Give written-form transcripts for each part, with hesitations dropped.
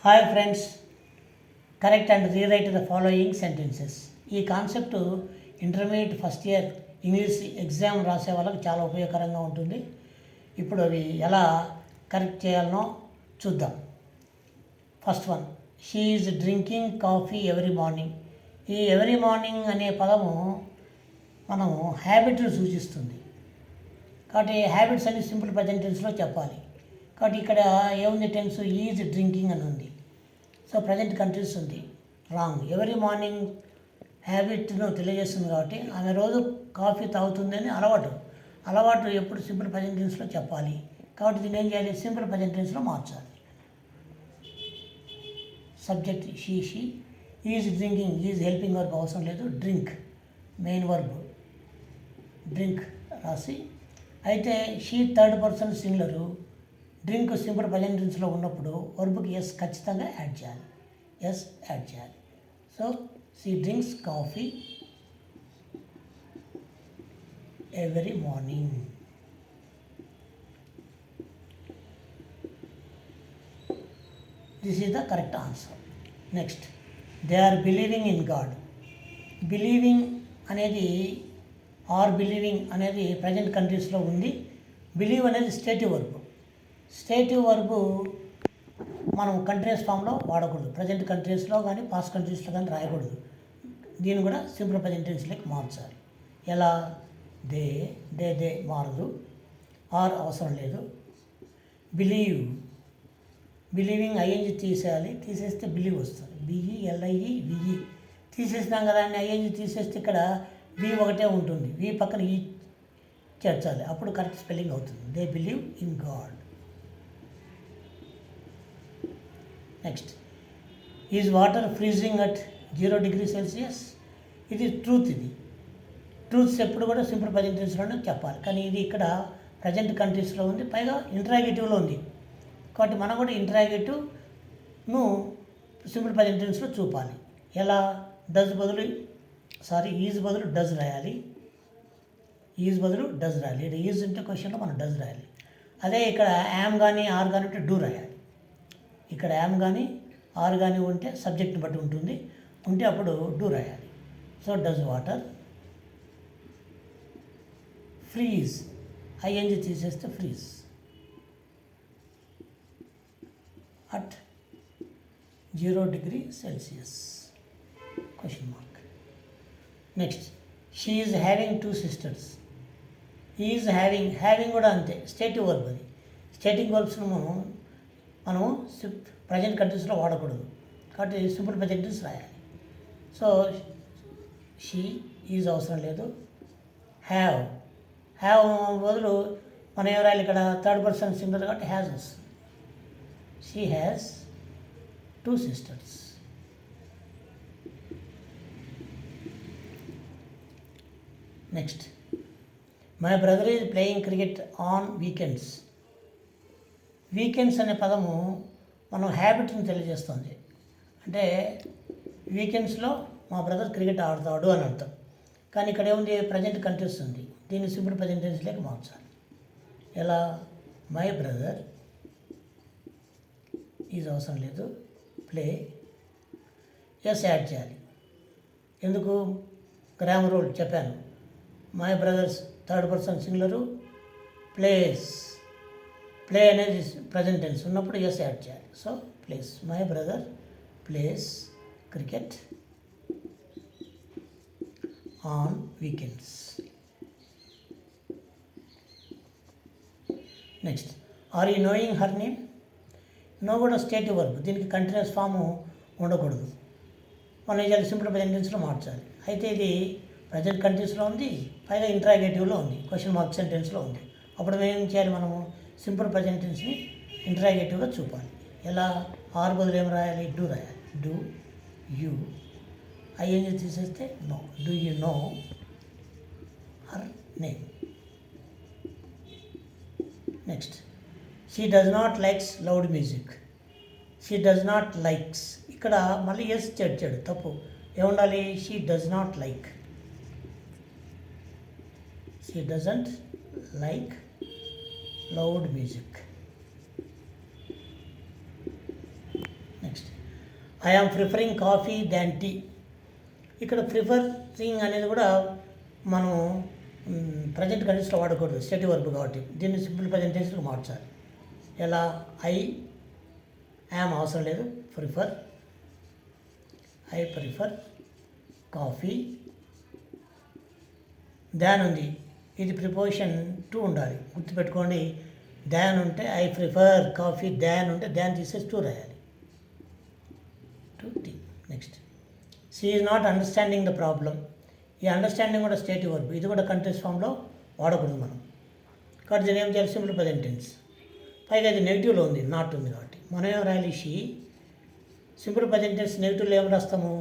Hi friends, correct and rewrite the following sentences. ఈ concept intermediate first year English exam రాసే వాళ్ళకి చాలా ఉపయోగకరంగా ఉంటుంది. ఇప్పుడు అవి ఎలా కరెక్ట్ చేయాలనో చూద్దాం. First one, she is drinking coffee every morning. ఈ ఎవ్రీ మార్నింగ్ అనే పదము మనము హ్యాబిట్ను సూచిస్తుంది. కాబట్టి హ్యాబిట్స్ అన్ని సింపుల్ ప్రజెంట్ టెన్స్లో చెప్పాలి. కాబట్టి ఇక్కడ ఏముంది, టెన్స్ ఈజ్ డ్రింకింగ్ అని ఉంది. సో ప్రజెంట్ కంటిన్యూస్ ఉంది, రాంగ్. ఎవరీ మార్నింగ్ హ్యాబిట్ను తెలియజేస్తుంది కాబట్టి ఆమె రోజు కాఫీ తాగుతుందని అలవాటు ఎప్పుడు సింపుల్ ప్రజెంట్ టెన్స్లో చెప్పాలి. కాబట్టి దీన్ని ఏం చేయాలి, సింపుల్ ప్రజెంట్ టెన్స్లో మార్చాలి. Subject she is drinking, is helping verb అవసరం లేదు, డ్రింక్ మెయిన్ వర్బ్, డ్రింక్ రాసి. అయితే she third person singular, drink simple present టెన్స్లో ఉన్నప్పుడు వర్బ్కి ఎస్ ఖచ్చితంగా యాడ్ చేయాలి. So she drinks coffee every morning. This is the correct answer. Next, they are believing in God. Believing అనేది believing అనేది present కంట్రీస్లో ఉంది. బిలీవ్ అనేది స్టేటివ్ వర్బు మనం కంటిన్యూస్ ఫామ్లో వాడకూడదు. ప్రజెంట్ కంట్రీస్లో కానీ పాస్ట్ కంట్రీస్లో కానీ రాయకూడదు. దీన్ని కూడా సింపుల్ ప్రజెంట్ టెన్స్లోకి మార్చాలి. ఎలా, దే మారదు, ఆర్ అవసరం లేదు. బిలీవింగ్ ఐఎన్జి తీసేయాలి, తీసేస్తే బిలీవ్ వస్తుంది. బిఈఎల్ఐఈ తీసేసినాం కదా అని ఐఎన్జి తీసేస్తే ఇక్కడ వి ఒకటే ఉంటుంది, వి పక్కన ఈ చేర్చాలి, అప్పుడు కరెక్ట్ స్పెల్లింగ్ అవుతుంది. They believe in God. Next, is water freezing at 0 degrees Celsius. ఇది ట్రూత్స్ ఎప్పుడు కూడా సింపుల్ ప్రజెంట్ టెన్స్లోనే చెప్పాలి. కానీ ఇది ఇక్కడ ప్రజెంట్ కంట్రీస్లో ఉంది, పైగా ఇంటరాగేటివ్లో ఉంది. కాబట్టి మనం కూడా ఇంటరాగేటివ్ను సింపుల్ ప్రజెంట్ టెన్స్లో చూపాలి. ఎలా, ఈజ్ బదులు డజ్ రాయాలి. ఇక్కడ ఈజ్ ఉంటే క్వశ్చన్లో మనం డజ్ రాయాలి. అదే ఇక్కడ యామ్ కానీ ఆర్ కానీ ఉంటే డూ రాయాలి. ఇక్కడ యామ్ కానీ ఆర్ కానీ ఉంటే సబ్జెక్ట్ని బట్టి ఉంటే అప్పుడు డూ రాయాలి. So does water freeze, ING తీసేస్తే freeze at 0 degrees Celsius question mark. Next, she is having 2 sisters. Is having కూడా అంతే, స్టేటివ్ వర్బ్. అది స్టేటింగ్ వర్బ్స్ను మనం ప్రజెంట్ కంట్రీస్లో వాడకూడదు. కాబట్టి సింపుల్ ప్రజెంట్ టెన్స్ రాయాలి. సో షీ ఈజ్ అవసరం లేదు. హ్యావ్ బదులు మనం ఏం రాయాలి, ఇక్కడ థర్డ్ పర్సన్ సింగులర్ కాబట్టి హ్యాజ్ వస్తుంది. She has 2 sisters. Next, my brother is playing cricket on weekends. Weekends అనే పదము మనం హ్యాబిట్ని తెలియజేస్తుంది. అంటే వీకెండ్స్లో మా బ్రదర్ క్రికెట్ ఆడతాడు అని అర్థం. కానీ ఇక్కడ ఏముంది, ప్రజెంట్ కంటిన్యూస్ ఉంది. దీన్ని సింపుల్ ప్రజెంట్ టెన్స్లోకి మార్చాలి. ఎలా, మై బ్రదర్ ఈజ్ అవసరం లేదు, ప్లే ఎస్ యాడ్ చేయాలి. ఎందుకు, గ్రామర్ రూల్ చెప్పాను. My brothers third person singular, play అనేది ప్రజెంట్ టెన్స్ ఉన్నప్పుడు ఎస్ యాడ్ చేయాలి. So plays, my brother plays cricket on weekends. Next, are you knowing her name. Know కూడా stative verb, దీనికి continuous form ఉండకూడదు. మనం ఇది simple present టెన్స్లో మార్చాలి. అయితే ఇది ప్రజెంట్ కంట్రీస్లో ఉంది, పైగా ఇంటరాగేటివ్లో ఉంది, క్వశ్చన్ మార్క్ సెంటెన్స్లో ఉంది. అప్పుడు మేము ఏం చేయాలి, మనము సింపుల్ ప్రజెంట్ టెన్స్ని ఇంటరాగేటివ్గా చూపాలి. ఎలా, ఆర్ బదులు ఏం రాయాలి, డూ రాయాలి. డూ యూ, ఐఎన్జి తీసేస్తే know, do you know her name. Next, she does not likes loud music. She does not likes, ఇక్కడ మళ్ళీ ఎస్ చేర్చాడు, తప్పు. ఏముండాలి, she does not like. She doesn't like loud music. Next, I am preferring coffee than tea. ఇక్కడ preferring అనేది కూడా మనం present కండిషన్లో వాడకూడదు, స్టేటివ్ వర్బ్ కాబట్టి దీన్ని సింపుల్ ప్రజెంట్ టెన్స్కి మార్చాలి. ఎలా? ఐ యామ్ అవసరం లేదు, ప్రిఫర్. ఐ ప్రిఫర్ కాఫీ దాన్ ఉంది, ఇది ప్రిపోజిషన్ టు ఉండాలి, గుర్తుపెట్టుకోండి. దాన్ ఉంటే ఐ ప్రిఫర్ కాఫీ, దాన్ ఉంటే దాన్ తీసేసి టు రాయాలి, to tea. Next, she is not understanding the problem. ఈ అండర్స్టాండింగ్ కూడా స్టేటివ్ వర్బ్, ఇది కూడా కంటిన్యూస్ ఫామ్లో వాడకూడదు మనం. కాబట్టి దీని ఏం చేయాలి? Simple present tense. పైగా ఇది నెగిటివ్లో ఉంది, నాట్ ఉంది కాబట్టి మనం ఏం రాయాలి? షీ. సింపుల్ ప్రజెంట్ టెన్స్ నెగిటివ్లో ఏం రాస్తాము?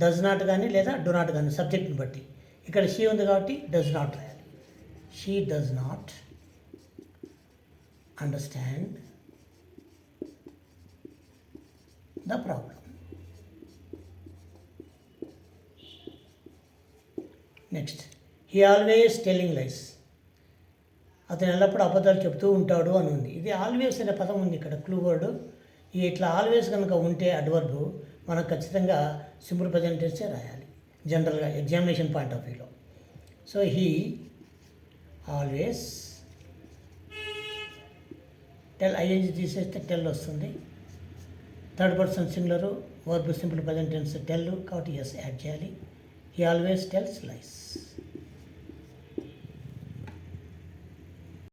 డస్ నాట్ కానీ లేదా డు నాట్ కానీ, సబ్జెక్ట్ని బట్టి. ఇక్కడ షీ ఉంది కాబట్టి డస్ నాట్ రాయాలి. She does not understand the problem. Next, he always telling లైస్. అతను ఎల్లప్పుడూ అబద్ధాలు చెప్తూ ఉంటాడు అని ఉంది. ఇది ఆల్వేస్ అనే పదం ఉంది ఇక్కడ, క్లూ వర్డ్. ఇట్లా ఆల్వేస్ కనుక ఉంటే అడ్వర్బ్, మనకు ఖచ్చితంగా సింపుల్ ప్రజెంట్ టెన్సే రాయాలి జనరల్గా ఎగ్జామినేషన్ పాయింట్ ఆఫ్ వ్యూలో. So he always tell, ING తీసేస్తే టెల్ వస్తుంది. Third person singular, verb simple present tense tell కాబట్టి ఎస్ యాడ్ చేయాలి. He always tells lies.